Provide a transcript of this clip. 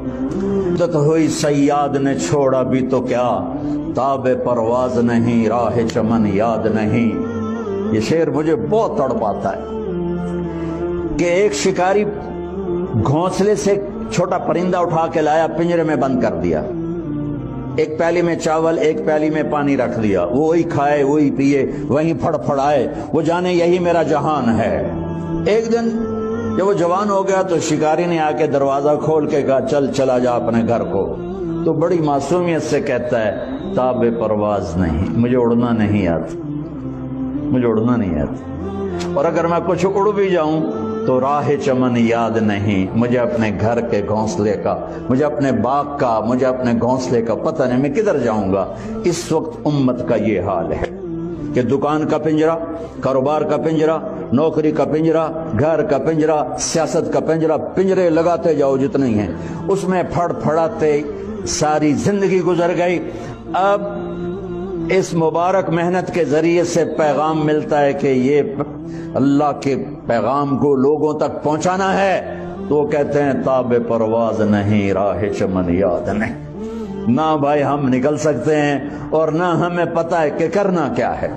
عادت ہوئی صیاد نے چھوڑا بھی تو کیا، تاب پرواز نہیں راہ چمن یاد نہیں۔ یہ شعر مجھے بہت تڑپاتا ہے کہ ایک شکاری گھونسلے سے چھوٹا پرندہ اٹھا کے لایا، پنجرے میں بند کر دیا، ایک پیالی میں چاول ایک پیالی میں پانی رکھ دیا، وہ وہی کھائے وہی پیے وہیں پھڑ پھڑائے، وہ جانے یہی میرا جہان ہے۔ ایک دن جب وہ جوان ہو گیا تو شکاری نے آ کے دروازہ کھول کے کہا چل چلا جا اپنے گھر کو، تو بڑی معصومیت سے کہتا ہے تاب پرواز نہیں، مجھے اڑنا نہیں آتا، مجھے اڑنا نہیں آتا، اور اگر میں کچھ اڑ بھی جاؤں تو راہ چمن یاد نہیں، مجھے اپنے گھر کے گھونسلے کا، مجھے اپنے باغ کا، مجھے اپنے گھونسلے کا پتہ نہیں، میں کدھر جاؤں گا۔ اس وقت امت کا یہ حال ہے کہ دکان کا پنجرہ، کاروبار کا پنجرہ، نوکری کا پنجرہ، گھر کا پنجرہ، سیاست کا پنجرہ، پنجرے لگاتے جاؤ جتنے ہیں، اس میں پھڑ پھڑاتے ساری زندگی گزر گئی۔ اب اس مبارک محنت کے ذریعے سے پیغام ملتا ہے کہ یہ اللہ کے پیغام کو لوگوں تک پہنچانا ہے، تو وہ کہتے ہیں تاب پرواز نہیں راہ چمن یاد نہیں۔ نہ بھائی ہم نکل سکتے ہیں اور نہ ہمیں پتہ ہے کہ کرنا کیا ہے۔